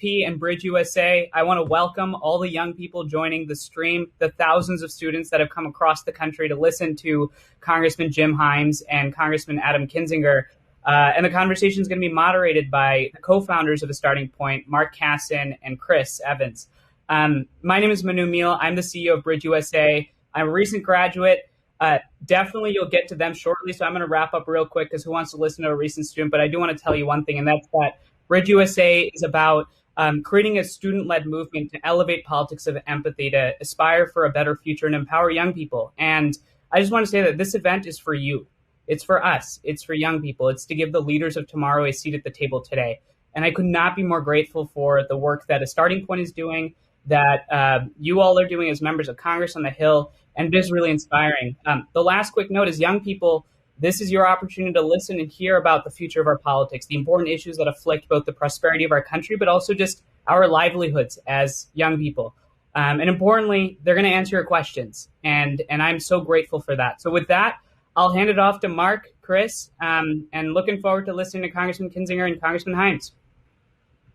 ASP and Bridge USA. I want to welcome all the young people joining the stream, the thousands of students that have come across the country to listen to Congressman Jim Himes and Congressman Adam Kinzinger. And the conversation is going to be moderated by the co-founders of The Starting Point, Mark Casson and Chris Evans. My name is Manu Meal. I'm the CEO of Bridge USA. I'm a recent graduate. Definitely you'll get to them shortly, so I'm going to wrap up real quick because who wants to listen to a recent student? But I do want to tell you one thing, and that's that Bridge USA is about creating a student-led movement to elevate politics of empathy, to aspire for a better future and empower young people. And I just want to say that this event is for you. It's for us. It's for young people. It's to give the leaders of tomorrow a seat at the table today. And I could not be more grateful for the work that A Starting Point is doing, that you all are doing as members of Congress on the Hill, and it is really inspiring. The last quick note is, young people, this is your opportunity to listen and hear about the future of our politics, the important issues that afflict both the prosperity of our country, but also just our livelihoods as young people. And importantly, they're going to answer your questions. And I'm so grateful for that. So with that, I'll hand it off to Mark, Chris, and looking forward to listening to Congressman Kinzinger and Congressman Himes.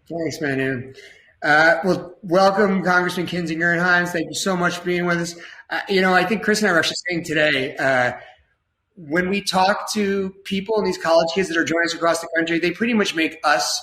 Thanks, Manu. Well, welcome, Congressman Kinzinger and Himes. Thank you so much for being with us. I think Chris and I were actually saying today, when we talk to people and these college kids that are joining us across the country, they pretty much make us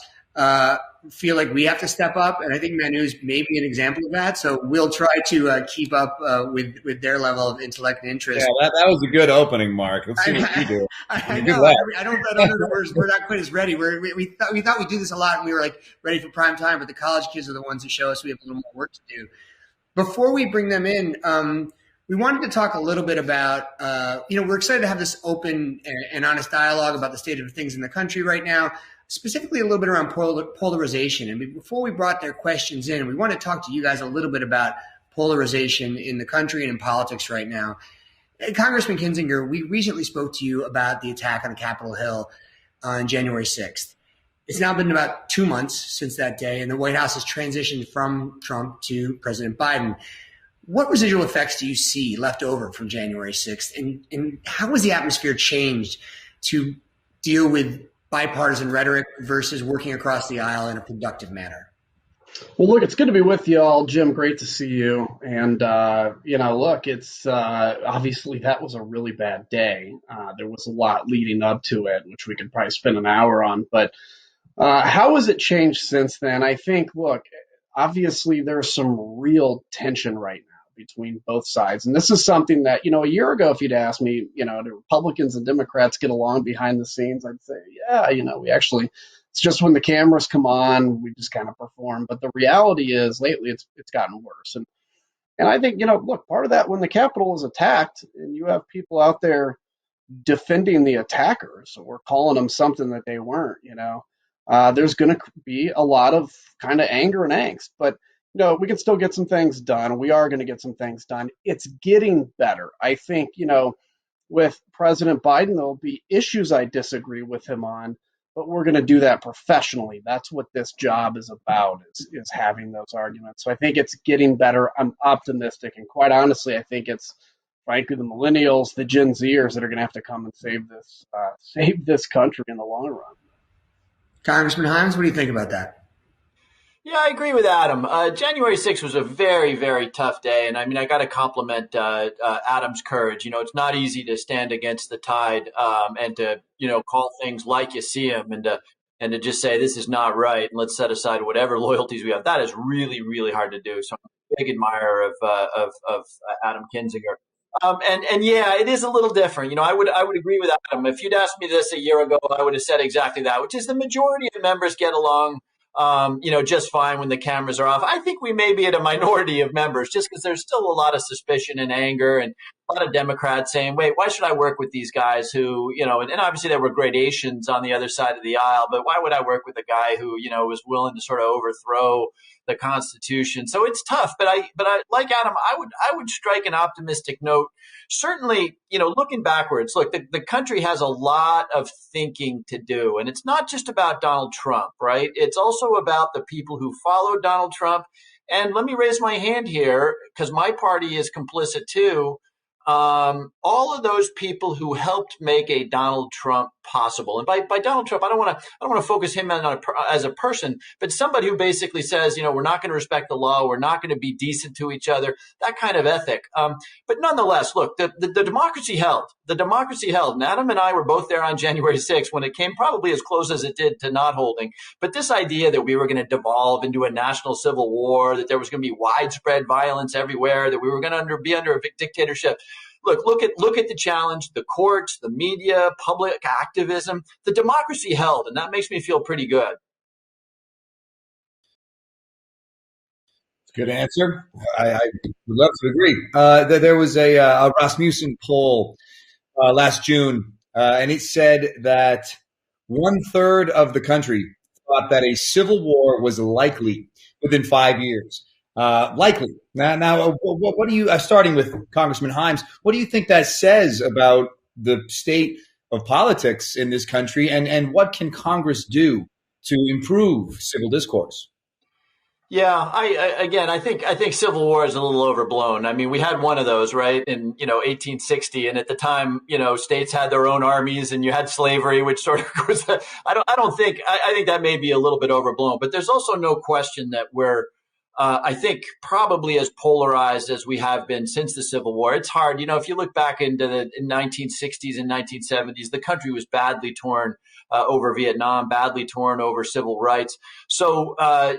feel like we have to step up. And I think Manu's maybe an example of that. So we'll try to keep up with their level of intellect and interest. Yeah, that was a good opening, Mark. Let's see what you do. I know. I don't know we're not quite as ready. We thought we'd do this a lot, and we were like ready for prime time. But the college kids are the ones who show us we have a little more work to do. Before we bring them in, we wanted to talk a little bit about, we're excited to have this open and honest dialogue about the state of things in the country right now, specifically a little bit around polarization. And before we brought their questions in, we want to talk to you guys a little bit about polarization in the country and in politics right now. Congressman Kinzinger, we recently spoke to you about the attack on the Capitol Hill on January 6th. It's now been about 2 months since that day, and the White House has transitioned from Trump to President Biden. What residual effects do you see left over from January 6th? And how has the atmosphere changed to deal with bipartisan rhetoric versus working across the aisle in a productive manner? Well, look, it's good to be with you all. Jim, great to see you. And, look, it's obviously that was a really bad day. There was a lot leading up to it, which we could probably spend an hour on. But how has it changed since then? I think, look, obviously there's some real tension right now between both sides. And this is something that, a year ago, if you'd asked me, do Republicans and Democrats get along behind the scenes? I'd say, yeah, we actually, it's just when the cameras come on, we just kind of perform. But the reality is lately it's gotten worse. And I think, look, part of that, when the Capitol is attacked and you have people out there defending the attackers or calling them something that they weren't, there's going to be a lot of kind of anger and angst. But we can still get some things done. We are going to get some things done. It's getting better. I think, with President Biden, there'll be issues I disagree with him on, but we're going to do that professionally. That's what this job is about, is having those arguments. So I think it's getting better. I'm optimistic. And quite honestly, I think it's, frankly, the millennials, the Gen Zers that are going to have to come and save this country in the long run. Congressman Himes, what do you think about that? Yeah, I agree with Adam. January 6th was a very, very tough day. And I got to compliment Adam's courage. It's not easy to stand against the tide and to, call things like you see them and to just say this is not right. And let's set aside whatever loyalties we have. That is really, really hard to do. So I'm a big admirer of Adam Kinzinger. And yeah, it is a little different. I would agree with Adam. If you'd asked me this a year ago, I would have said exactly that, which is the majority of members get along just fine when the cameras are off. I think we may be at a minority of members just because there's still a lot of suspicion and anger and a lot of Democrats saying, wait, why should I work with these guys who, and obviously there were gradations on the other side of the aisle, but why would I work with a guy who, was willing to sort of overthrow the Constitution? So it's tough, but I like Adam, I would strike an optimistic note. Certainly, looking backwards, look, the country has a lot of thinking to do, and it's not just about Donald Trump, right? It's also about the people who follow Donald Trump. And let me raise my hand here because my party is complicit too. all of those people who helped make a Donald Trump possible. And by Donald Trump, I don't want to focus him as a person, but somebody who basically says, we're not going to respect the law, we're not going to be decent to each other, that kind of ethic. But nonetheless, look, the democracy held. The democracy held. And Adam and I were both there on January 6th when it came probably as close as it did to not holding. But this idea that we were going to devolve into a national civil war, that there was going to be widespread violence everywhere, that we were going to be under a dictatorship. Look at the challenge, the courts, the media, public activism. The democracy held, and that makes me feel pretty good. Good answer. I would love to agree. There was a Rasmussen poll last June, and it said that 1/3 of the country thought that a civil war was likely within 5 years. Likely. Now, what do you, starting with Congressman Himes, what do you think that says about the state of politics in this country, and what can Congress do to improve civil discourse? Yeah, I think civil war is a little overblown. I mean, we had one of those, right, in 1860, and at the time, states had their own armies, and you had slavery, which sort of was. I think that may be a little bit overblown, but there's also no question that we're. I think probably as polarized as we have been since the Civil War. It's hard, if you look back into the 1960s and 1970s, the country was badly torn over Vietnam, badly torn over civil rights. But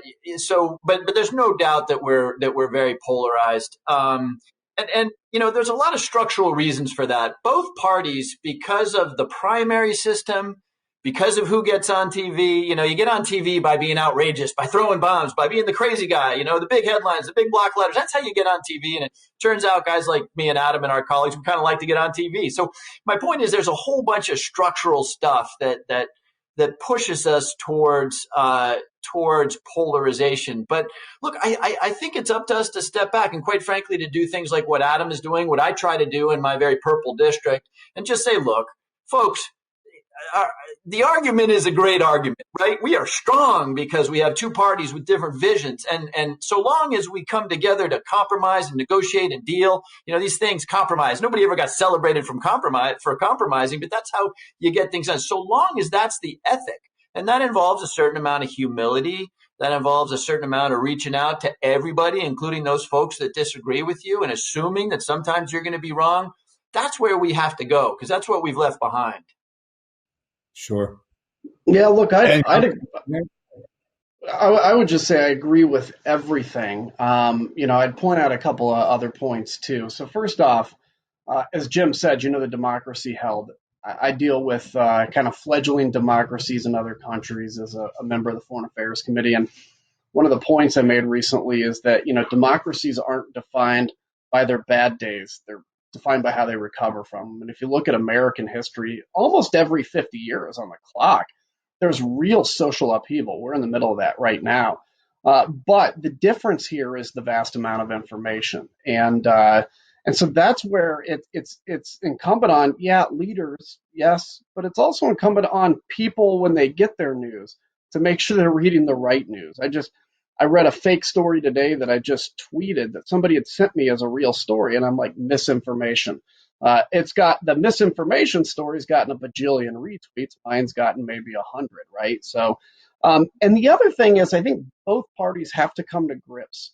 there's no doubt that we're very polarized. And there's a lot of structural reasons for that. Both parties, because of the primary system, because of who gets on TV, you get on TV by being outrageous, by throwing bombs, by being the crazy guy, the big headlines, the big block letters. That's how you get on TV. And it turns out guys like me and Adam and our colleagues, we kind of like to get on TV. So my point is there's a whole bunch of structural stuff that pushes us towards polarization. But look, I think it's up to us to step back and, quite frankly, to do things like what Adam is doing, what I try to do in my very purple district, and just say, look, folks, the argument is a great argument, right? We are strong because we have two parties with different visions. And so long as we come together to compromise and negotiate and deal, these things compromise. Nobody ever got celebrated for compromising, but that's how you get things done. So long as that's the ethic, and that involves a certain amount of humility, that involves a certain amount of reaching out to everybody, including those folks that disagree with you, and assuming that sometimes you're going to be wrong. That's where we have to go, because that's what we've left behind. Sure. Yeah, look, I would just say I agree with everything. I'd point out a couple of other points too. So first off, as Jim said, the democracy held. I deal with kind of fledgling democracies in other countries as a member of the Foreign Affairs Committee. And one of the points I made recently is that, democracies aren't defined by their bad days. They're defined by how they recover from them. And if you look at American history, almost every 50 years on the clock, there's real social upheaval. We're in the middle of that right now. But the difference here is the vast amount of information. And so that's where it's incumbent on, leaders, yes, but it's also incumbent on people when they get their news to make sure they're reading the right news. I read a fake story today that I just tweeted that somebody had sent me as a real story, and I'm like, misinformation. The misinformation story's gotten a bajillion retweets. Mine's gotten maybe 100, right? So, and the other thing is I think both parties have to come to grips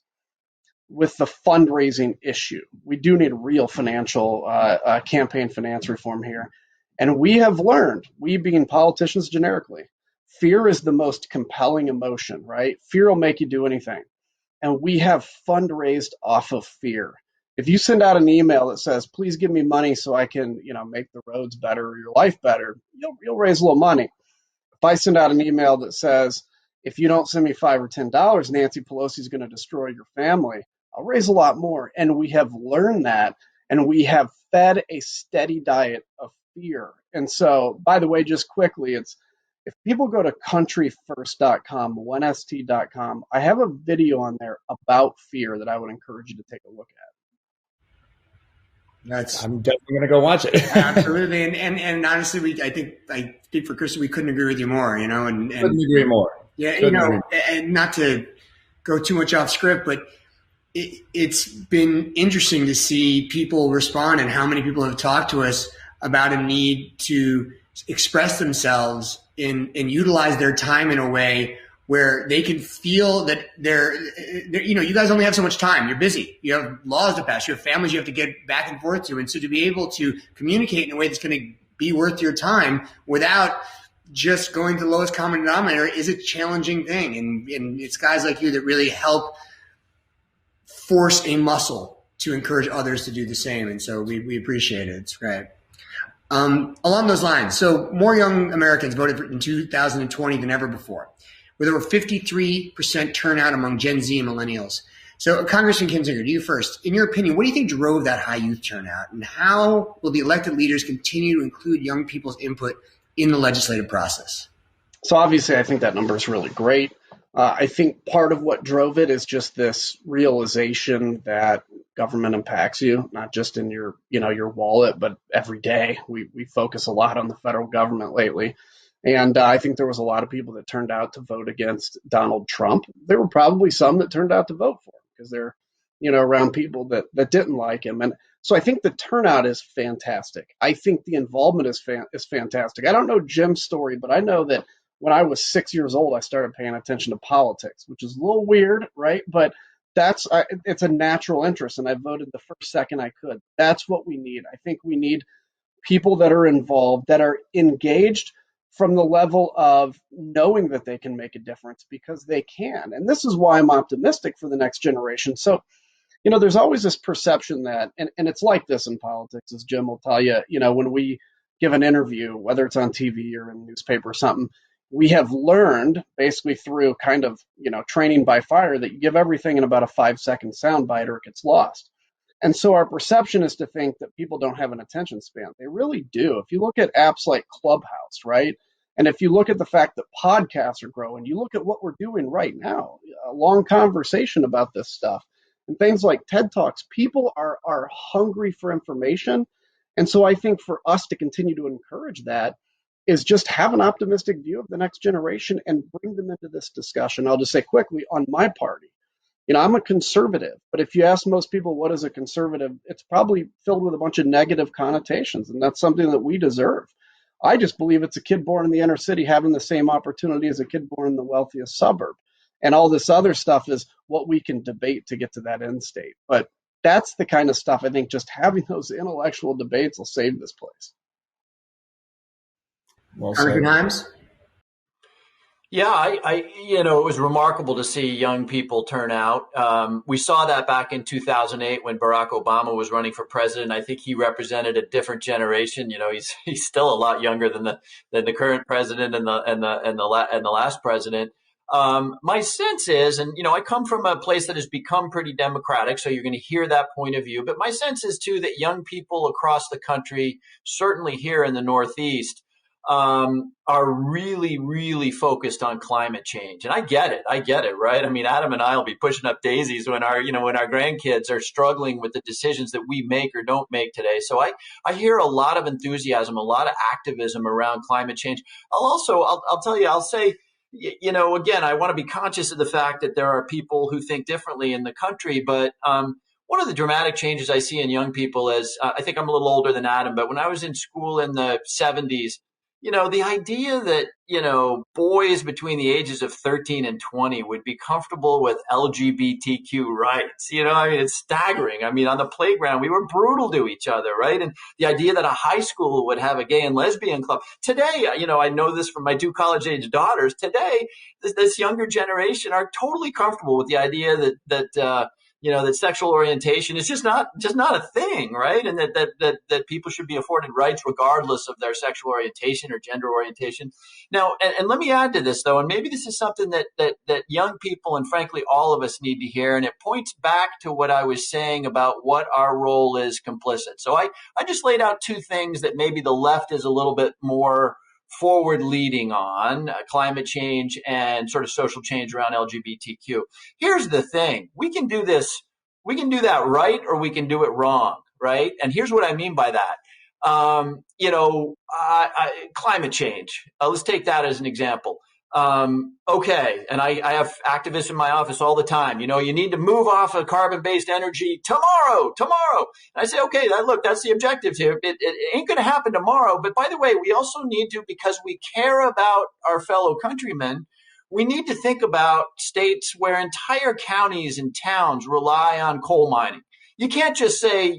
with the fundraising issue. We do need real financial campaign finance reform here. And we have learned, we being politicians generically, fear is the most compelling emotion, right? Fear will make you do anything. And we have fundraised off of fear. If you send out an email that says, please give me money so I can, make the roads better or your life better, you'll raise a little money. If I send out an email that says, if you don't send me $5 or $10, Nancy Pelosi is going to destroy your family, I'll raise a lot more. And we have learned that, and we have fed a steady diet of fear. And so, by the way, just quickly, if people go to countryfirst.com, 1st.com, I have a video on there about fear that I would encourage you to take a look at. I'm definitely going to go watch it. Absolutely. And honestly, I think for Chris, we couldn't agree with you more, and couldn't agree more. Yeah, and not to go too much off script, but it's been interesting to see people respond and how many people have talked to us about a need to express themselves and utilize their time in a way where they can feel that they're, you guys only have so much time. You're busy. You have laws to pass. You have families you have to get back and forth to. And so to be able to communicate in a way that's going to be worth your time without just going to the lowest common denominator is a challenging thing. And it's guys like you that really help force a muscle to encourage others to do the same. And so we appreciate it. It's great. Along those lines, so more young Americans voted in 2020 than ever before, with over 53% turnout among Gen Z and millennials. So Congressman Kinzinger, to you first. In your opinion, what do you think drove that high youth turnout, and how will the elected leaders continue to include young people's input in the legislative process? So obviously, I think that number is really great. I think part of what drove it is just this realization that government impacts you, not just in your wallet, but every day. We focus a lot on the federal government lately. And I think there was a lot of people that turned out to vote against Donald Trump. There were probably some that turned out to vote for him because they're, around people that didn't like him. And so I think the turnout is fantastic. I think the involvement is fantastic. I don't know Jim's story, but I know that when I was 6 years old, I started paying attention to politics, which is a little weird, right? But it's a natural interest, and I voted the first second I could. That's what we need. I think we need people that are involved, that are engaged from the level of knowing that they can make a difference because they can. And this is why I'm optimistic for the next generation. So, there's always this perception that, and it's like this in politics, as Jim will tell you, when we give an interview, whether it's on TV or in the newspaper or something, we have learned basically through kind of, training by fire that you give everything in about a 5-second soundbite or it gets lost. And so our perception is to think that people don't have an attention span. They really do. If you look at apps like Clubhouse, right? And if you look at the fact that podcasts are growing, you look at what we're doing right now, a long conversation about this stuff and things like TED Talks, people are hungry for information. And so I think for us to continue to encourage that is just have an optimistic view of the next generation and bring them into this discussion. I'll just say quickly on my party. I'm a conservative, but if you ask most people what is a conservative, it's probably filled with a bunch of negative connotations, and that's something that we deserve. I just believe it's a kid born in the inner city having the same opportunity as a kid born in the wealthiest suburb. And all this other stuff is what we can debate to get to that end state. But that's the kind of stuff I think just having those intellectual debates will save this place. Well Congressman Himes? Yeah, it was remarkable to see young people turn out. We saw that back in 2008 when Barack Obama was running for president. I think he represented a different generation. He's still a lot younger than the current president and the last president. My sense is, and I come from a place that has become pretty democratic, so you're going to hear that point of view. But my sense is too that young people across the country, certainly here in the Northeast, are really, really focused on climate change. And I get it, right? I mean, Adam and I will be pushing up daisies when our grandkids are struggling with the decisions that we make or don't make today. So I hear a lot of enthusiasm, a lot of activism around climate change. I'll tell you, I'll say, again, I want to be conscious of the fact that there are people who think differently in the country, but, one of the dramatic changes I see in young people is, I think I'm a little older than Adam, but when I was in school in the 70s, the idea that, boys between the ages of 13 and 20 would be comfortable with LGBTQ rights, it's staggering. I mean, on the playground, we were brutal to each other, right? And the idea that a high school would have a gay and lesbian club. Today, I know this from my 2 college-age daughters. Today, this younger generation are totally comfortable with the idea that sexual orientation is just not a thing, right? And that people should be afforded rights regardless of their sexual orientation or gender orientation. Now, and let me add to this though, and maybe this is something that young people and frankly all of us need to hear, and it points back to what I was saying about what our role is complicit. So I just laid out 2 things that maybe the left is a little bit more forward leading on, climate change and sort of social change around LGBTQ. Here's the thing. We can do that right, or we can do it wrong, right? And here's what I mean by that. Climate change. Let's take that as an example. Okay. And I have activists in my office all the time. You need to move off of carbon-based energy tomorrow. And I say, okay, look, that's the objective here. It ain't going to happen tomorrow. But by the way, we also need to, because we care about our fellow countrymen, we need to think about states where entire counties and towns rely on coal mining. You can't just say,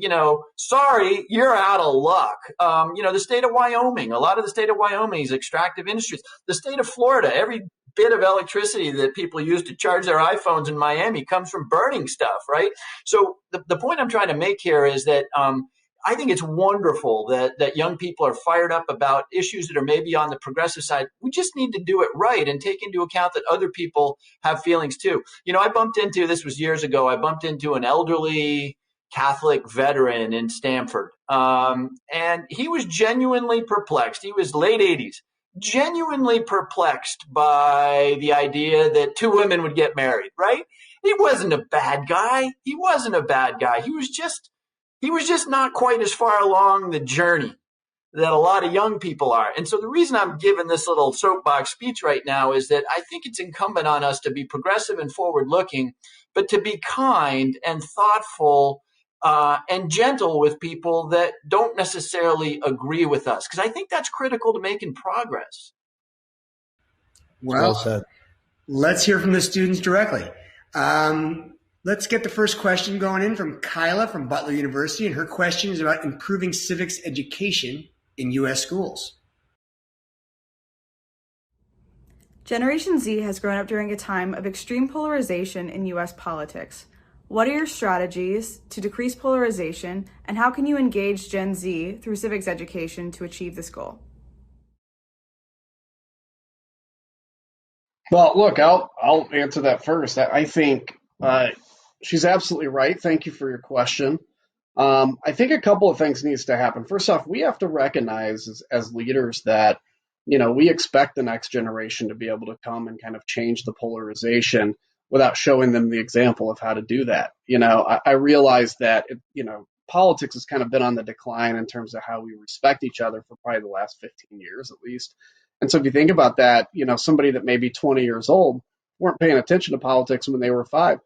sorry, you're out of luck. The state of Wyoming, a lot of the state of Wyoming is extractive industries. The state of Florida, every bit of electricity that people use to charge their iPhones in Miami comes from burning stuff, right? So the point I'm trying to make here is that I think it's wonderful that young people are fired up about issues that are maybe on the progressive side. We just need to do it right and take into account that other people have feelings too. This was years ago, I bumped into an elderly Catholic veteran in Stamford. And he was genuinely perplexed. He was late 80s, genuinely perplexed by the idea that two women would get married, right? He wasn't a bad guy. He was just not quite as far along the journey that a lot of young people are. And so the reason I'm giving this little soapbox speech right now is that I think it's incumbent on us to be progressive and forward looking, but to be kind and thoughtful and gentle with people that don't necessarily agree with us, because I think that's critical to making progress. Well said. Let's hear from the students directly. Let's get the first question going in from Kyla from Butler University, and her question is about improving civics education in U.S. schools. Generation Z has grown up during a time of extreme polarization in U.S. politics. What are your strategies to decrease polarization, and how can you engage Gen Z through civics education to achieve this goal? Well, look, I'll answer that first. I think she's absolutely right. Thank you for your question. I think a couple of things needs to happen. First off, we have to recognize as leaders that, we expect the next generation to be able to come and kind of change the polarization without showing them the example of how to do that. I realize that, politics has kind of been on the decline in terms of how we respect each other for probably the last 15 years at least. And so if you think about that, somebody that may be 20 years old weren't paying attention to politics when they were 5.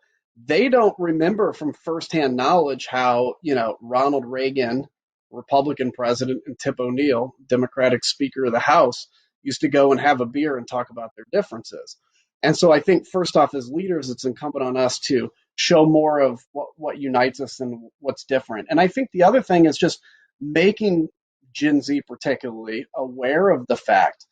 They don't remember from firsthand knowledge how, Ronald Reagan, Republican president, and Tip O'Neill, Democratic Speaker of the House, used to go and have a beer and talk about their differences. And so I think first off, as leaders, it's incumbent on us to show more of what unites us and what's different. And I think the other thing is just making Gen Z particularly aware of the fact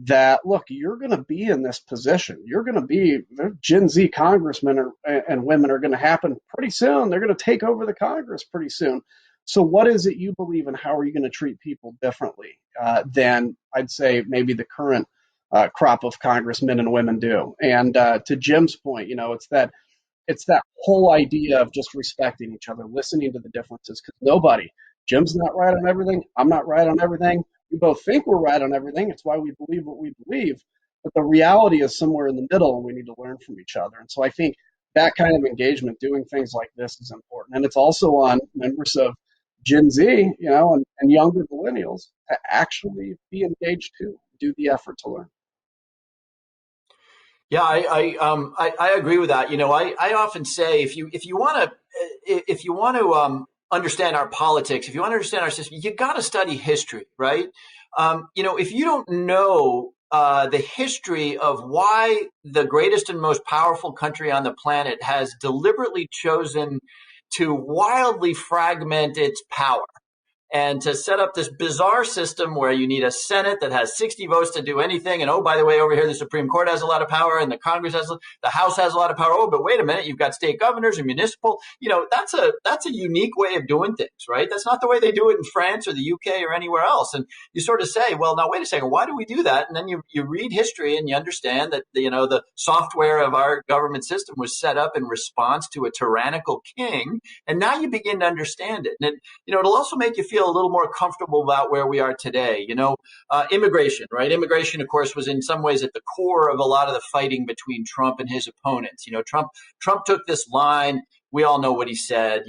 that, look, you're going to be in this position. You're going to be, Gen Z congressmen and women are going to happen pretty soon. They're going to take over the Congress pretty soon. So what is it you believe in? How are you going to treat people differently than I'd say maybe the current crop of congressmen and women do? And to Jim's point, it's that whole idea of just respecting each other, listening to the differences, because Jim's not right on everything. I'm not right on everything. We both think we're right on everything. It's why we believe what we believe. But the reality is somewhere in the middle, and we need to learn from each other. And so I think that kind of engagement, doing things like this, is important. And it's also on members of Gen Z, and younger millennials to actually be engaged too, do the effort to learn. Yeah, I agree with that. I often say if you want to understand our politics, if you want to understand our system, you got to study history, right? If you don't know the history of why the greatest and most powerful country on the planet has deliberately chosen to wildly fragment its power and to set up this bizarre system where you need a Senate that has 60 votes to do anything. And, oh, by the way, over here, the Supreme Court has a lot of power and the House has a lot of power. Oh, but wait a minute, you've got state governors and municipal. That's a unique way of doing things, right? That's not the way they do it in France or the UK or anywhere else. And you sort of say, well, now, wait a second, why do we do that? And then you read history and you understand that, the software of our government system was set up in response to a tyrannical king. And now you begin to understand it. And it'll also make you feel a little more comfortable about where we are today. Immigration, right? Immigration, of course, was in some ways at the core of a lot of the fighting between Trump and his opponents. Trump took this line. We all know what he said,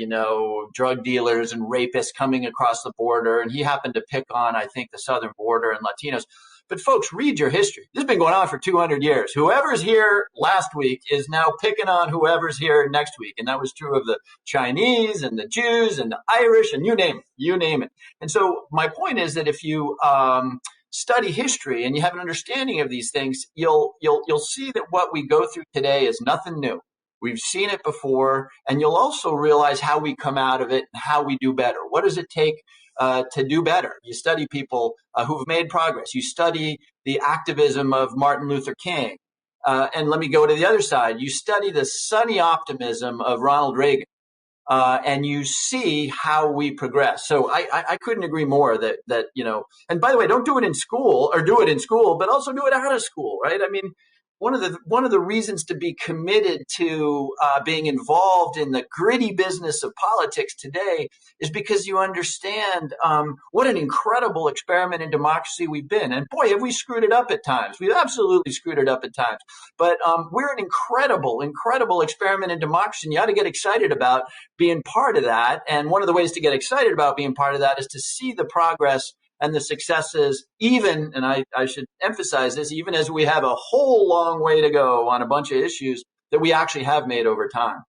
drug dealers and rapists coming across the border. And he happened to pick on, I think, the southern border and Latinos. But folks, read your history. This has been going on for 200 years. Whoever's here last week is now picking on whoever's here next week. And that was true of the Chinese and the Jews and the Irish and you name it. And so my point is that if you study history and you have an understanding of these things, you'll see that what we go through today is nothing new. We've seen it before, and you'll also realize how we come out of it and how we do better. What does it take to do better? You study people who've made progress. You study the activism of Martin Luther King. And let me go to the other side. You study the sunny optimism of Ronald Reagan. And you see how we progress. So I couldn't agree more that, and by the way, don't do it in school or do it in school, but also do it out of school, right? I mean, one of the reasons to be committed to being involved in the gritty business of politics today is because you understand what an incredible experiment in democracy we've been. And boy, have we screwed it up at times. We've absolutely screwed it up at times. But we're an incredible, incredible experiment in democracy. And you ought to get excited about being part of that. And one of the ways to get excited about being part of that is to see the progress and the successes, even, and I should emphasize this, even as we have a whole long way to go on a bunch of issues that we actually have made over time.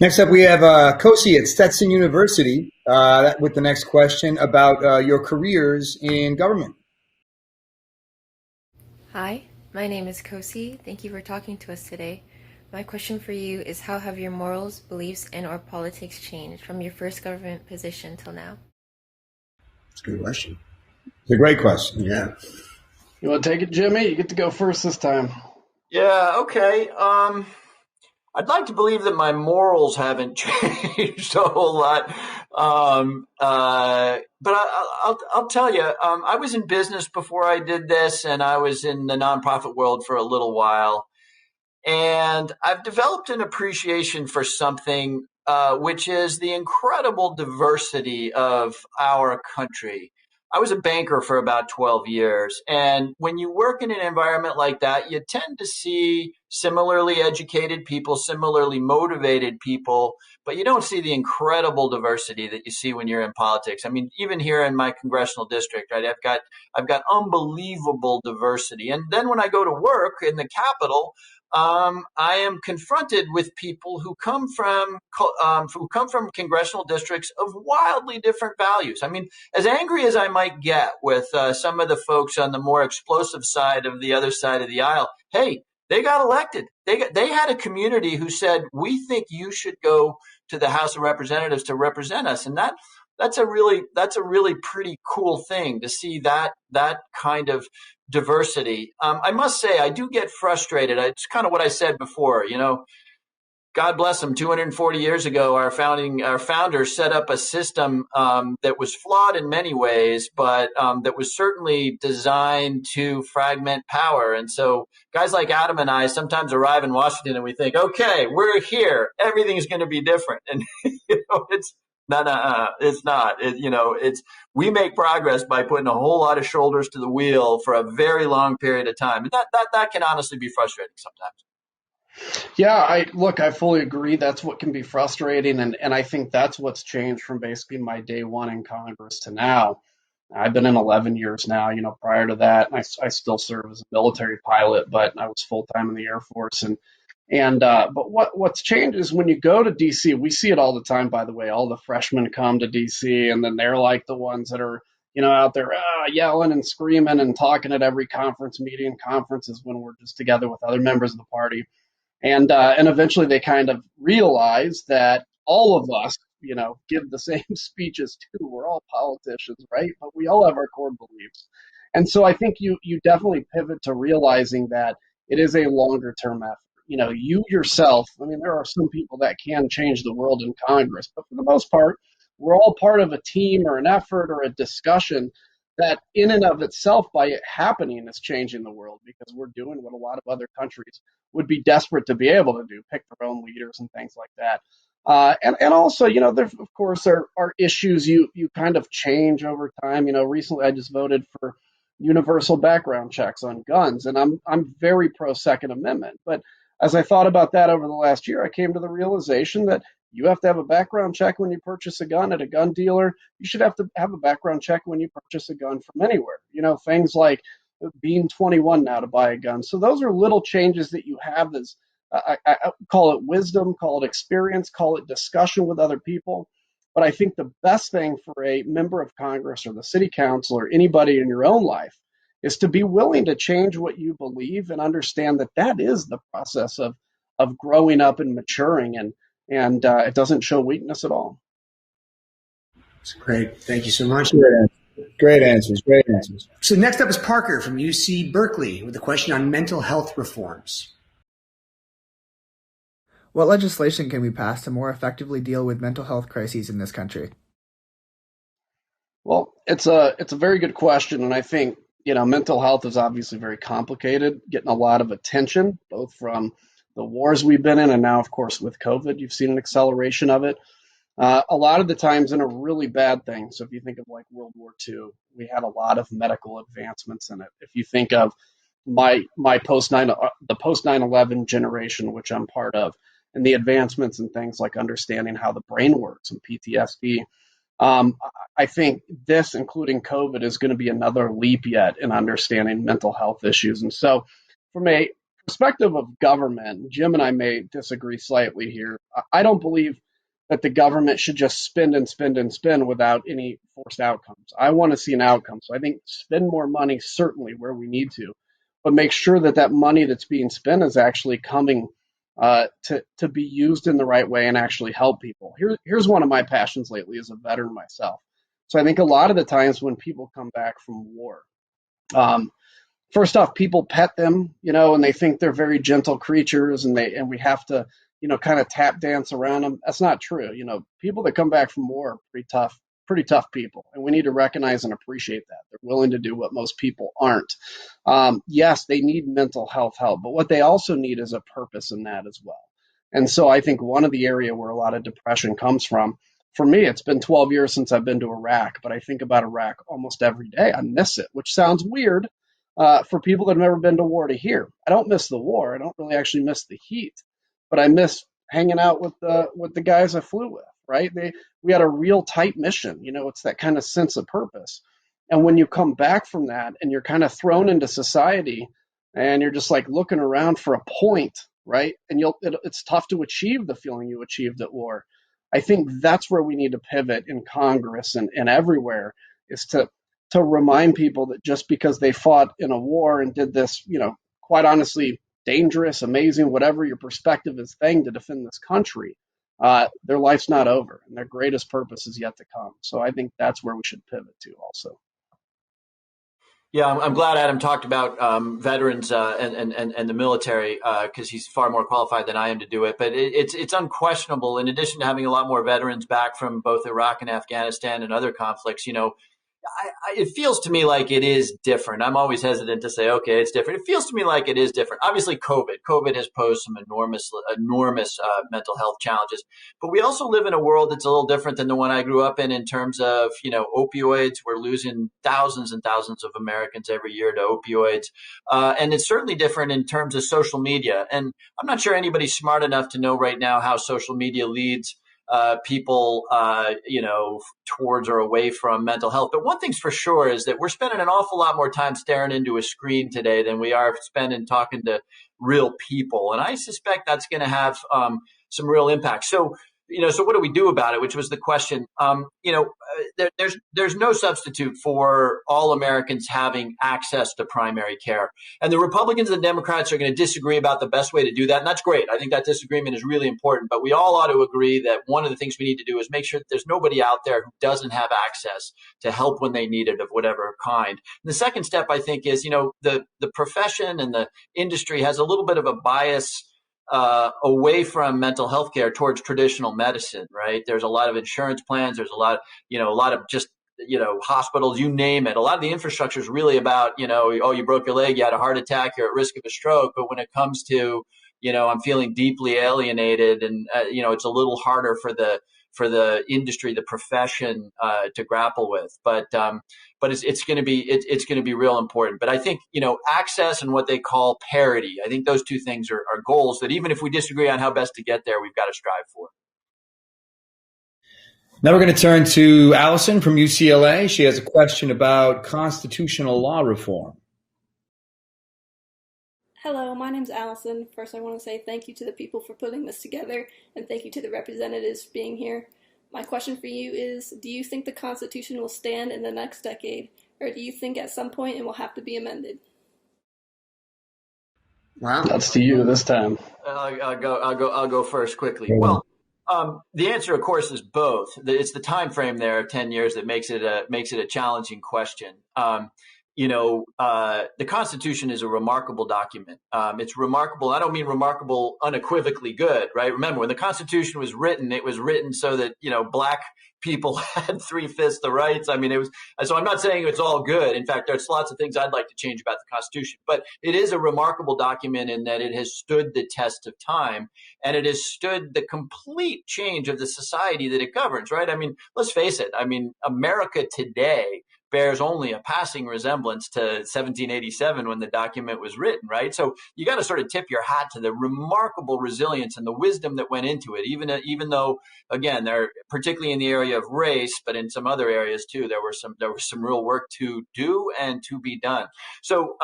Next up, we have Kosi at Stetson University with the next question about your careers in government. Hi, my name is Kosi. Thank you for talking to us today. My question for you is, how have your morals, beliefs, and or politics changed from your first government position till now? That's a good question. It's a great question. Yeah. You want to take it, Jimmy? You get to go first this time. Yeah, okay. I'd like to believe that my morals haven't changed a whole lot. But I'll tell you, I was in business before I did this, and I was in the nonprofit world for a little while. And I've developed an appreciation for something which is the incredible diversity of our country. I was a banker for about 12 years. And when you work in an environment like that, you tend to see similarly educated people, similarly motivated people, but you don't see the incredible diversity that you see when you're in politics. I mean, even here in my congressional district, right, I've got unbelievable diversity. And then when I go to work in the Capitol, I am confronted with people who come from congressional districts of wildly different values. I mean, as angry as I might get with some of the folks on the more explosive side of the other side of the aisle, hey, they got elected. They had a community who said, we think you should go to the House of Representatives to represent us, and that's a really pretty cool thing to see that kind of diversity. I must say, I do get frustrated. It's kind of what I said before. God bless them. 240 years ago, our founders set up a system that was flawed in many ways, but that was certainly designed to fragment power. And so, guys like Adam and I sometimes arrive in Washington and we think, "Okay, we're here. Everything's going to be different." And it's no, it's not. We make progress by putting a whole lot of shoulders to the wheel for a very long period of time. And that can honestly be frustrating sometimes. Yeah, I fully agree. That's what can be frustrating. And I think that's what's changed from basically my day one in Congress to now. I've been in 11 years now. Prior to that, I still serve as a military pilot, but I was full time in the Air Force. But what's changed is when you go to DC, we see it all the time, by the way. All the freshmen come to DC, and then they're like the ones that are, out there yelling and screaming and talking at every conference meeting. Conferences when we're just together with other members of the party. And eventually they kind of realize that all of us, give the same speeches too. We're all politicians, right? But we all have our core beliefs. And so I think you definitely pivot to realizing that it is a longer term effort. You yourself, there are some people that can change the world in Congress, but for the most part, we're all part of a team or an effort or a discussion that in and of itself, by it happening, is changing the world, because we're doing what a lot of other countries would be desperate to be able to do, pick their own leaders and things like that. And also, there, of course, are issues you kind of change over time. Recently I just voted for universal background checks on guns, and I'm very pro Second Amendment. But as I thought about that over the last year, I came to the realization that You have to have a background check when you purchase a gun at a gun dealer. You should have to have a background check when you purchase a gun from anywhere. Things like being 21 now to buy a gun. So those are little changes that you have that's, I call it wisdom, call it experience, call it discussion with other people. But I think the best thing for a member of Congress or the city council or anybody in your own life is to be willing to change what you believe and understand that that is the process of growing up and maturing, and it doesn't show weakness at all. That's great. Thank you so much. Great answers. Great answers. So next up is Parker from UC Berkeley with a question on mental health reforms. What legislation can we pass to more effectively deal with mental health crises in this country? Well, it's a very good question, and I think mental health is obviously very complicated, getting a lot of attention, both from the wars we've been in, and now, of course, with COVID, you've seen an acceleration of it. A lot of the times in a really bad thing. So if you think of like World War II, we had a lot of medical advancements in it. If you think of the post 9/11 generation, which I'm part of, and the advancements in things like understanding how the brain works and PTSD, I think this, including COVID, is going to be another leap yet in understanding mental health issues. And so from a perspective of government, Jim and I may disagree slightly here. I don't believe that the government should just spend and spend and spend without any forced outcomes. I want to see an outcome. So I think spend more money, certainly where we need to, but make sure that that money that's being spent is actually coming to be used in the right way and actually help people. Here's one of my passions lately as a veteran myself. So I think a lot of the times when people come back from war, first off, people pet them, and they think they're very gentle creatures, and we have to, kind of tap dance around them. That's not true. People that come back from war are pretty tough people, and we need to recognize and appreciate that. They're willing to do what most people aren't. Yes, they need mental health help, but what they also need is a purpose in that as well. And so I think one of the area where a lot of depression comes from, for me, it's been 12 years since I've been to Iraq, but I think about Iraq almost every day. I miss it, which sounds weird for people that have never been to war to hear. I don't miss the war. I don't really actually miss the heat, but I miss hanging out with the guys I flew with, right? We had a real tight mission. It's that kind of sense of purpose. And when you come back from that and you're kind of thrown into society and you're just like looking around for a point, right? And it's tough to achieve the feeling you achieved at war. I think that's where we need to pivot in Congress and everywhere, is to remind people that just because they fought in a war and did this, quite honestly, dangerous, amazing, whatever your perspective is thing to defend this country, their life's not over and their greatest purpose is yet to come. So I think that's where we should pivot to also. Yeah, I'm glad Adam talked about veterans and the military because he's far more qualified than I am to do it. But it's unquestionable, in addition to having a lot more veterans back from both Iraq and Afghanistan and other conflicts, it feels to me like it is different. I'm always hesitant to say, okay, it's different. It feels to me like it is different. Obviously, COVID has posed some enormous mental health challenges. But we also live in a world that's a little different than the one I grew up in terms of, opioids. We're losing thousands and thousands of Americans every year to opioids. And it's certainly different in terms of social media. And I'm not sure anybody's smart enough to know right now how social media leads people, towards or away from mental health. But one thing's for sure is that we're spending an awful lot more time staring into a screen today than we are spending talking to real people. And I suspect that's going to have some real impact. So what do we do about it? Which was the question. There's no substitute for all Americans having access to primary care. And the Republicans and the Democrats are going to disagree about the best way to do that. And that's great. I think that disagreement is really important. But we all ought to agree that one of the things we need to do is make sure that there's nobody out there who doesn't have access to help when they need it of whatever kind. And the second step, I think, is, the profession and the industry has a little bit of a bias away from mental health care towards traditional medicine, right? There's a lot of insurance plans. There's a lot of just, hospitals, you name it. A lot of the infrastructure is really about, oh, you broke your leg, you had a heart attack, you're at risk of a stroke. But when it comes to, I'm feeling deeply alienated and, it's a little harder for the industry, the profession to grapple with. But it's going to be real important. But I think, access and what they call parity, I think those two things are goals that even if we disagree on how best to get there, we've got to strive for. Now we're going to turn to Allison from UCLA. She has a question about constitutional law reform. Hello, my name's Allison. First, I want to say thank you to the people for putting this together, and thank you to the representatives for being here. My question for you is, do you think the Constitution will stand in the next decade, or do you think at some point it will have to be amended? Wow. That's to you this time. I'll go first quickly. Well, the answer, of course, is both. It's the time frame there of 10 years that makes it a challenging question. The Constitution is a remarkable document. It's remarkable. I don't mean remarkable unequivocally good, right? Remember, when the Constitution was written, it was written so that, black people had 3/5 the rights. I mean, so I'm not saying it's all good. In fact, there's lots of things I'd like to change about the Constitution, but it is a remarkable document in that it has stood the test of time, and it has stood the complete change of the society that it governs, right? I mean, let's face it. I mean, America today bears only a passing resemblance to 1787 when the document was written, right? So you got to sort of tip your hat to the remarkable resilience and the wisdom that went into it, even though, again, there, particularly in the area of race, but in some other areas too, there was some real work to do and to be done. So,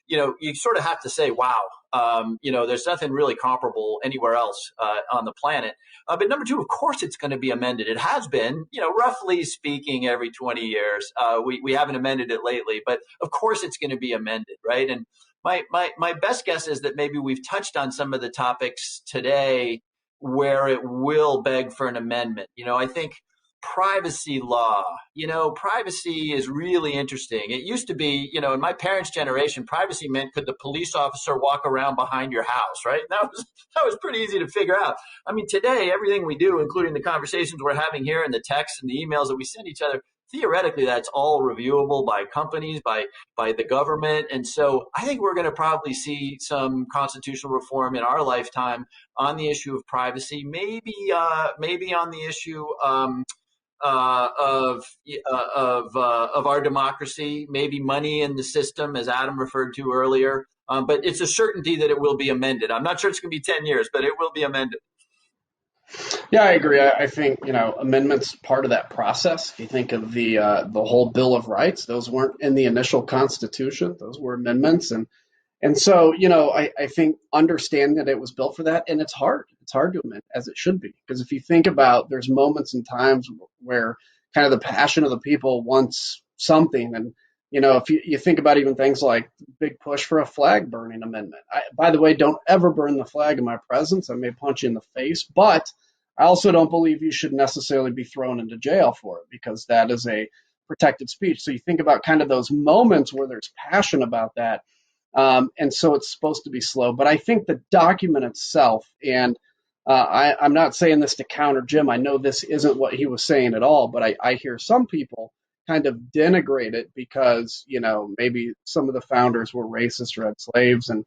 you sort of have to say, wow, there's nothing really comparable anywhere else on the planet. But number two, of course, it's going to be amended. It has been, roughly speaking, every 20 years. We haven't amended it lately, but of course it's going to be amended, right? And my best guess is that maybe we've touched on some of the topics today where it will beg for an amendment. I think privacy law, privacy is really interesting. It used to be, in my parents' generation, privacy meant could the police officer walk around behind your house, right? That was pretty easy to figure out. I mean, today, everything we do, including the conversations we're having here and the texts and the emails that we send each other, theoretically, that's all reviewable by companies, by the government. And so I think we're going to probably see some constitutional reform in our lifetime on the issue of privacy, maybe on the issue of our democracy, maybe money in the system, as Adam referred to earlier. But it's a certainty that it will be amended. I'm not sure it's going to be 10 years, but it will be amended. Yeah, I agree. I think, amendments part of that process. If you think of the whole Bill of Rights, those weren't in the initial Constitution. Those were amendments. And so, I think understand that it was built for that, and it's hard. It's hard to amend, as it should be. Because if you think about, there's moments and times where kind of the passion of the people wants something. And, if you think about even things like big push for a flag burning amendment. By the way, don't ever burn the flag in my presence. I may punch you in the face, but I also don't believe you should necessarily be thrown into jail for it, because that is a protected speech. So you think about kind of those moments where there's passion about that. And so it's supposed to be slow. But I think the document itself, and I'm not saying this to counter Jim. I know this isn't what he was saying at all, but I hear some people kind of denigrate it because, maybe some of the founders were racist or had slaves. And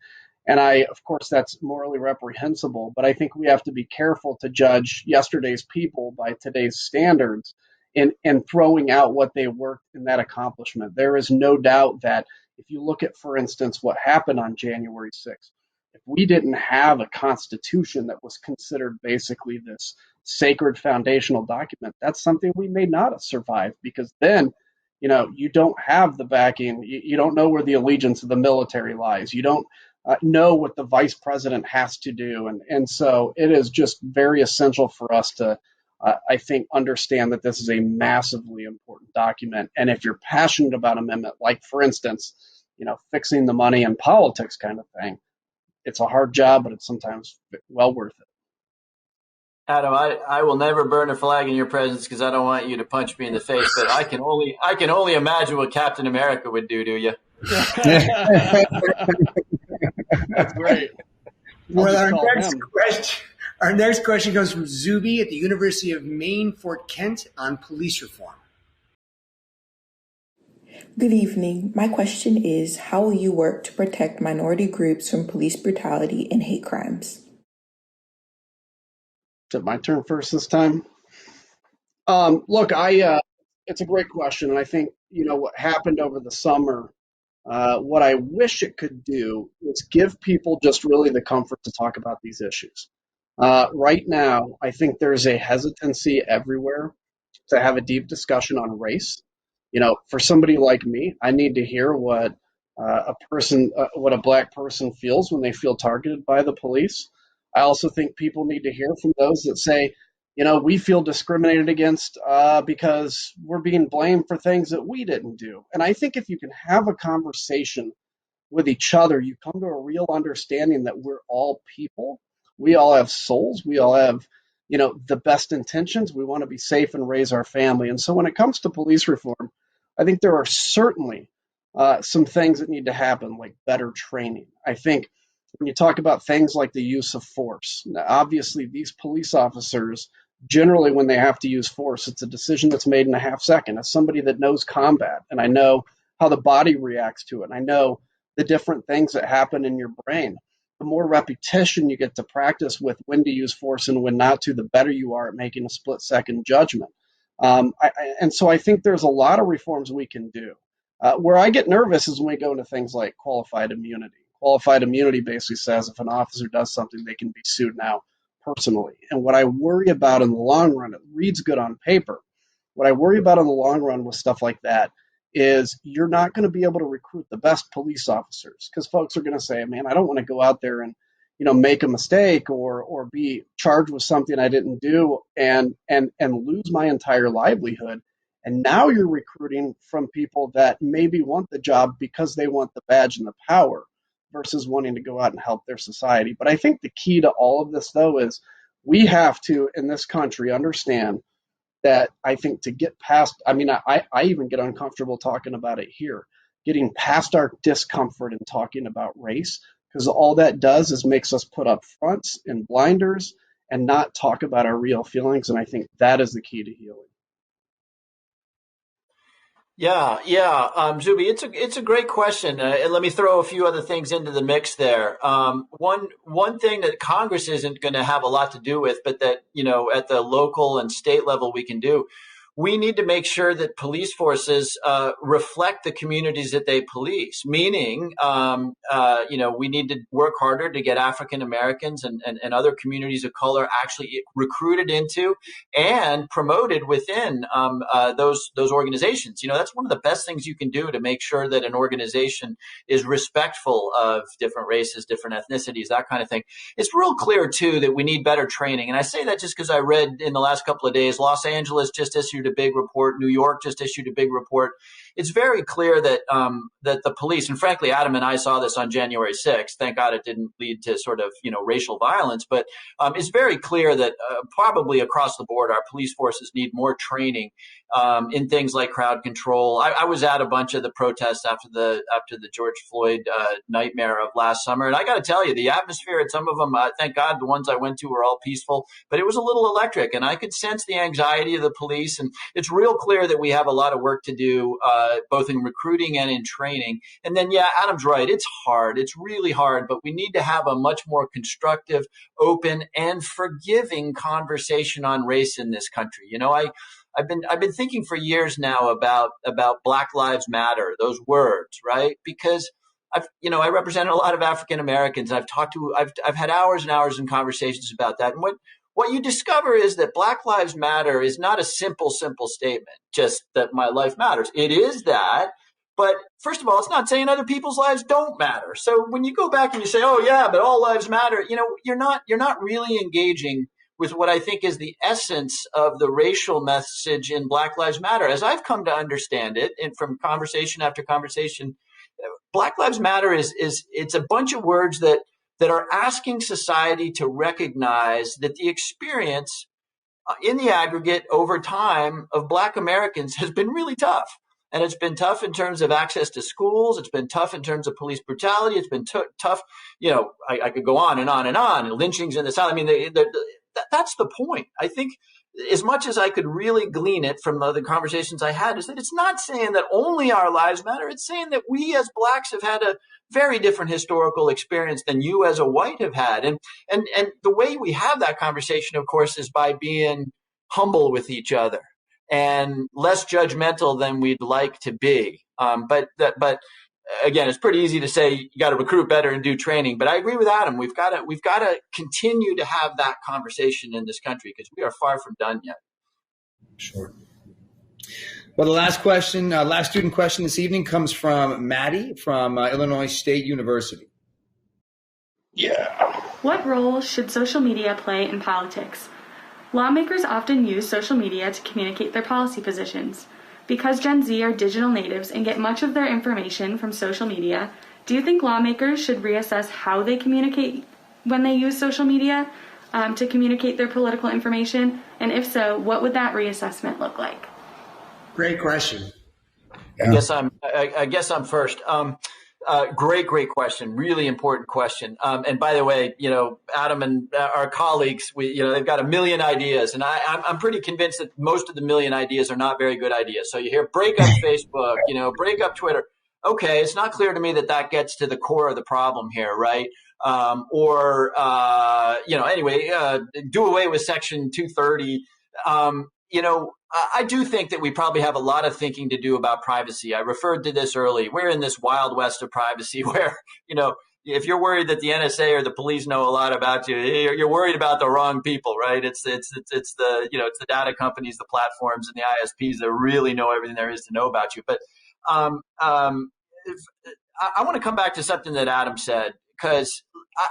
of course, that's morally reprehensible. But I think we have to be careful to judge yesterday's people by today's standards and throwing out what they worked in that accomplishment. There is no doubt that if you look at, for instance, what happened on January 6th, if we didn't have a constitution that was considered basically this sacred foundational document, that's something we may not have survived, because then, you don't have the backing. You don't know where the allegiance of the military lies. You don't know what the vice president has to do. And so it is just very essential for us to, I think, understand that this is a massively important document. And if you're passionate about amendment, like, for instance, fixing the money and politics kind of thing, it's a hard job, but it's sometimes well worth it. Adam, I will never burn a flag in your presence because I don't want you to punch me in the face. But I can only imagine what Captain America would do to you. That's great. Well, our next question comes from Zuby at the University of Maine, Fort Kent, on police reform. Good evening. My question is, how will you work to protect minority groups from police brutality and hate crimes? Is it my turn first this time? Look, it's a great question. And I think, what happened over the summer, what I wish it could do is give people just really the comfort to talk about these issues. Right now, I think there's a hesitancy everywhere to have a deep discussion on race. For somebody like me, I need to hear what what a black person feels when they feel targeted by the police. I also think people need to hear from those that say, we feel discriminated against because we're being blamed for things that we didn't do. And I think if you can have a conversation with each other, you come to a real understanding that we're all people. We all have souls. We all have, the best intentions. We want to be safe and raise our family. And so when it comes to police reform, I think there are certainly some things that need to happen, like better training. I think when you talk about things like the use of force, now, obviously these police officers, generally when they have to use force, it's a decision that's made in a half second. As somebody that knows combat, and I know how the body reacts to it, and I know the different things that happen in your brain, the more repetition you get to practice with when to use force and when not to, the better you are at making a split-second judgment. And so I think there's a lot of reforms we can do. Where I get nervous is when we go into things like qualified immunity. Qualified immunity basically says if an officer does something, they can be sued now personally. And what I worry about in the long run, it reads good on paper. What I worry about in the long run with stuff like that is you're not going to be able to recruit the best police officers because folks are going to say, man, I don't want to go out there and make a mistake or be charged with something I didn't do and lose my entire livelihood. And now you're recruiting from people that maybe want the job because they want the badge and the power versus wanting to go out and help their society. But I think the key to all of this, though, is we have to, in this country, understand that I think to get past, I even get uncomfortable talking about it here, getting past our discomfort and talking about race, because all that does is makes us put up fronts and blinders and not talk about our real feelings. And I think that is the key to healing. Yeah, Zuby, it's a great question. And let me throw a few other things into the mix there. One thing that Congress isn't going to have a lot to do with, but that at the local and state level we can do. We need to make sure that police forces reflect the communities that they police. Meaning, we need to work harder to get African Americans and other communities of color actually recruited into and promoted within those organizations. That's one of the best things you can do to make sure that an organization is respectful of different races, different ethnicities, that kind of thing. It's real clear too that we need better training, and I say that just because I read in the last couple of days, Los Angeles just issued a big report. New York just issued a big report. It's very clear that that the police, and frankly, Adam and I saw this on January 6th. Thank God it didn't lead to sort of racial violence, but it's very clear that probably across the board, our police forces need more training in things like crowd control. I was at a bunch of the protests after the George Floyd nightmare of last summer, and I got to tell you, the atmosphere at some of them, thank God, the ones I went to were all peaceful, but it was a little electric, and I could sense the anxiety of the police. And it's real clear that we have a lot of work to do, both in recruiting and in training. And then, yeah, Adam's right. It's hard. It's really hard, but we need to have a much more constructive, open, and forgiving conversation on race in this country. I've been thinking for years now about Black Lives Matter, those words, right? Because I represent a lot of African Americans. I've had hours and hours in conversations about that. And what you discover is that Black Lives Matter is not a simple statement, just that my life matters. It is that, but first of all, it's not saying other people's lives don't matter. So when you go back and you say, oh yeah, but all lives matter, you're not really engaging with what I think is the essence of the racial message in Black Lives Matter. As I've come to understand it, and from conversation after conversation, Black Lives Matter it's a bunch of words that are asking society to recognize that the experience in the aggregate over time of Black Americans has been really tough. And it's been tough in terms of access to schools. It's been tough in terms of police brutality. It's been tough. I could go on and on and on. And lynchings in the South. I mean, that's the point. I think as much as I could really glean it from the conversations I had is that it's not saying that only our lives matter. It's saying that we as Blacks have had a very different historical experience than you as a white have had. And the way we have that conversation, of course, is by being humble with each other and less judgmental than we'd like to be. But again, it's pretty easy to say you got to recruit better and do training. But I agree with Adam. We've got to continue to have that conversation in this country because we are far from done yet. Sure. Well, the last question, last student question this evening comes from Maddie from Illinois State University. Yeah. What role should social media play in politics? Lawmakers often use social media to communicate their policy positions. Because Gen Z are digital natives and get much of their information from social media, do you think lawmakers should reassess how they communicate when they use social media to communicate their political information? And if so, what would that reassessment look like? Great question. Yeah. I guess I'm first. Great question. Really important question. And by the way, Adam and our colleagues, they've got a million ideas, and I'm pretty convinced that most of the million ideas are not very good ideas. So you hear break up Facebook, break up Twitter. Okay, it's not clear to me that gets to the core of the problem here, right? Do away with Section 230. I do think that we probably have a lot of thinking to do about privacy. I referred to this early. We're in this wild west of privacy where, if you're worried that the NSA or the police know a lot about you, you're worried about the wrong people, right? It's the data companies, the platforms, and the ISPs that really know everything there is to know about you. But I want to come back to something that Adam said, because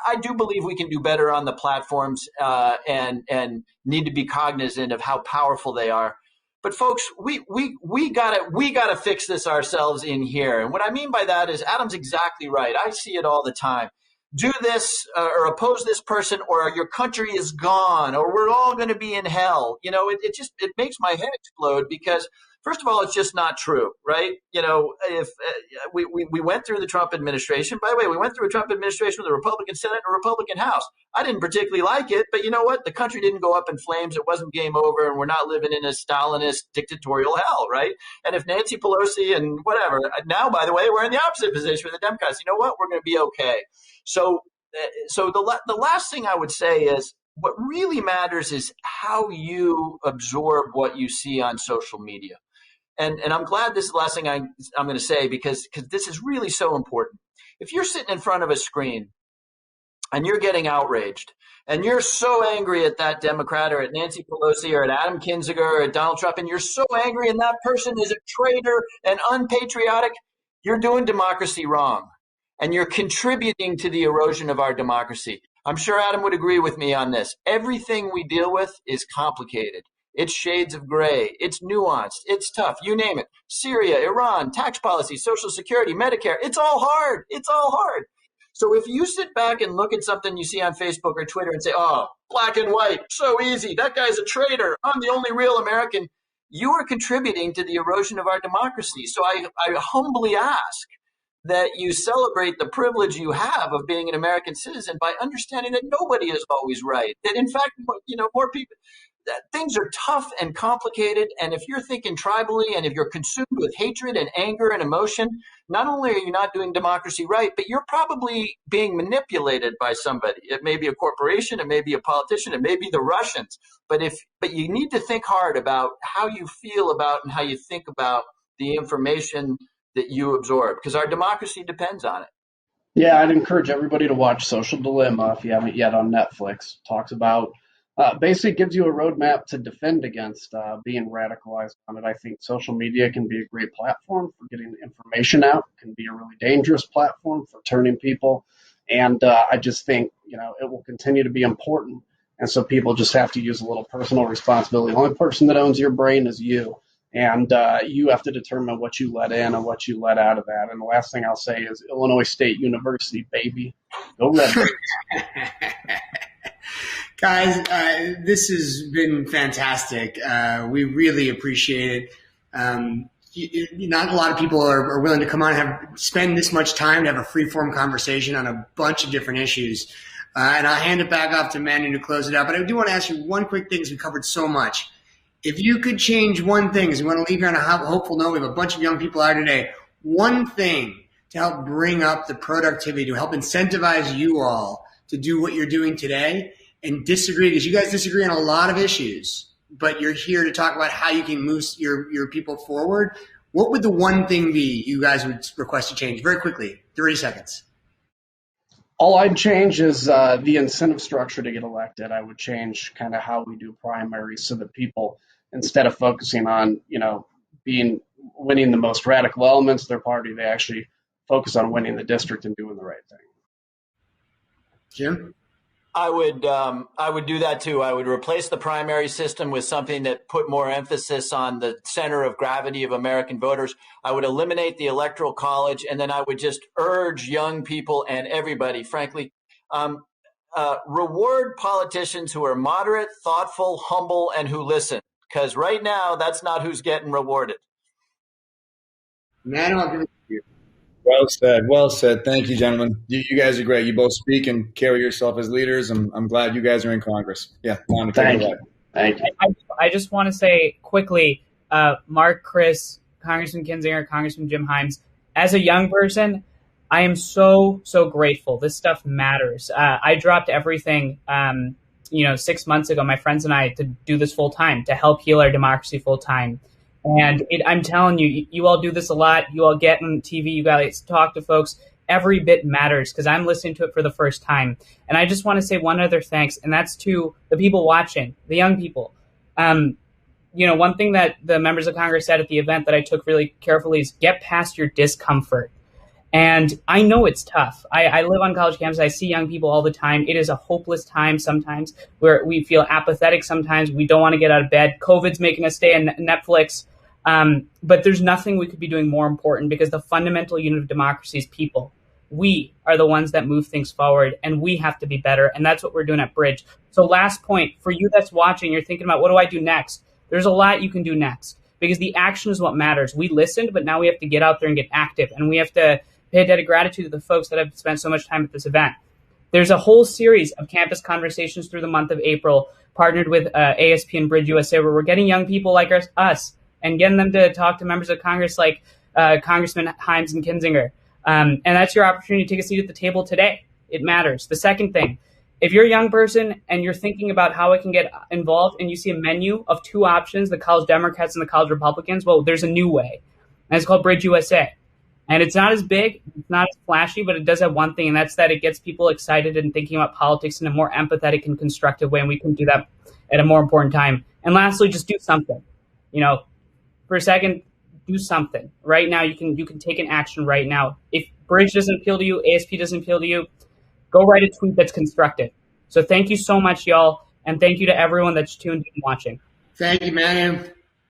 I do believe we can do better on the platforms and need to be cognizant of how powerful they are. But folks, we gotta fix this ourselves in here. And what I mean by that is Adam's exactly right. I see it all the time. Do this or oppose this person, or your country is gone, or we're all going to be in hell. It makes my head explode because, first of all, it's just not true, right? If we went through the Trump administration, by the way, we went through a Trump administration with a Republican Senate and a Republican House. I didn't particularly like it, but you know what? The country didn't go up in flames. It wasn't game over, and we're not living in a Stalinist dictatorial hell, right? And if Nancy Pelosi and whatever, now, by the way, we're in the opposite position with the Democrats. You know what? We're going to be okay. So the last thing I would say is what really matters is how you absorb what you see on social media. And I'm glad this is the last thing I'm going to say because this is really so important. If you're sitting in front of a screen and you're getting outraged and you're so angry at that Democrat or at Nancy Pelosi or at Adam Kinzinger or at Donald Trump, and you're so angry and that person is a traitor and unpatriotic, you're doing democracy wrong. And you're contributing to the erosion of our democracy. I'm sure Adam would agree with me on this. Everything we deal with is complicated. It's shades of gray. It's nuanced. It's tough. You name it. Syria, Iran, tax policy, Social Security, Medicare. It's all hard. It's all hard. So if you sit back and look at something you see on Facebook or Twitter and say, oh, black and white, so easy. That guy's a traitor. I'm the only real American. You are contributing to the erosion of our democracy. So I humbly ask that you celebrate the privilege you have of being an American citizen by understanding that nobody is always right. That in fact, more people, that things are tough and complicated. And if you're thinking tribally and if you're consumed with hatred and anger and emotion, not only are you not doing democracy right, but you're probably being manipulated by somebody. It may be a corporation, it may be a politician, it may be the Russians. But you need to think hard about how you feel about and how you think about the information that you absorb, because our democracy depends on it. Yeah, I'd encourage everybody to watch Social Dilemma if you haven't yet on Netflix. Talks about, basically gives you a roadmap to defend against being radicalized on it. I think social media can be a great platform for getting information out, can be a really dangerous platform for turning people. And I just think, it will continue to be important. And so people just have to use a little personal responsibility. The only person that owns your brain is you. And you have to determine what you let in and what you let out of that. And the last thing I'll say is Illinois State University, baby. Go Redbirds. Guys, this has been fantastic. We really appreciate it. Not a lot of people are willing to come on and spend this much time to have a free-form conversation on a bunch of different issues. And I'll hand it back off to Manu to close it out. But I do want to ask you one quick thing, because we covered so much. If you could change one thing, as we want to leave here on a hopeful note, we have a bunch of young people out today, one thing to help bring up the productivity, to help incentivize you all to do what you're doing today and disagree, because you guys disagree on a lot of issues, but you're here to talk about how you can move your people forward. What would the one thing be you guys would request to change? Very quickly, 30 seconds. All I'd change is the incentive structure to get elected. I would change kind of how we do primaries so that people, instead of focusing on, winning the most radical elements of their party, they actually focus on winning the district and doing the right thing. Jim? I would do that too. I would replace the primary system with something that put more emphasis on the center of gravity of American voters. I would eliminate the Electoral College, and then I would just urge young people and everybody, frankly, reward politicians who are moderate, thoughtful, humble, and who listen. Because right now, that's not who's getting rewarded. Man, I'll give it to you. Well said. Well said. Thank you, gentlemen. You guys are great. You both speak and carry yourself as leaders. I'm glad you guys are in Congress. Yeah. Thank you. Thank you. I just want to say quickly, Mark, Chris, Congressman Kinzinger, Congressman Jim Himes, as a young person, I am so grateful. This stuff matters. I dropped everything, 6 months ago, my friends and I, to do this full time, to help heal our democracy full time. And I'm telling you, you all do this a lot. You all get on TV. You guys talk to folks. Every bit matters because I'm listening to it for the first time. And I just want to say one other thanks, and that's to the people watching, the young people. One thing that the members of Congress said at the event that I took really carefully is get past your discomfort. And I know it's tough. I live on college campuses. I see young people all the time. It is a hopeless time sometimes where we feel apathetic sometimes. We don't want to get out of bed. COVID's making us stay on Netflix. But there's nothing we could be doing more important because the fundamental unit of democracy is people. We are the ones that move things forward, and we have to be better. And that's what we're doing at Bridge. So last point, for you that's watching, you're thinking about, what do I do next? There's a lot you can do next because the action is what matters. We listened, but now we have to get out there and get active. And we have to pay a debt of gratitude to the folks that have spent so much time at this event. There's a whole series of campus conversations through the month of April, partnered with ASP and Bridge USA, where we're getting young people like us and getting them to talk to members of Congress like Congressman Himes and Kinzinger. And that's your opportunity to take a seat at the table today. It matters. The second thing, if you're a young person and you're thinking about how I can get involved and you see a menu of two options, the college Democrats and the college Republicans, well, there's a new way. And it's called Bridge USA. And it's not as big, it's not as flashy, but it does have one thing, and that's that it gets people excited and thinking about politics in a more empathetic and constructive way, and we can do that at a more important time. And lastly, just do something. For a second, do something. Right now, you can take an action right now. If Bridge doesn't appeal to you, ASP doesn't appeal to you, go write a tweet that's constructive. So thank you so much, y'all, and thank you to everyone that's tuned in and watching. Thank you, man.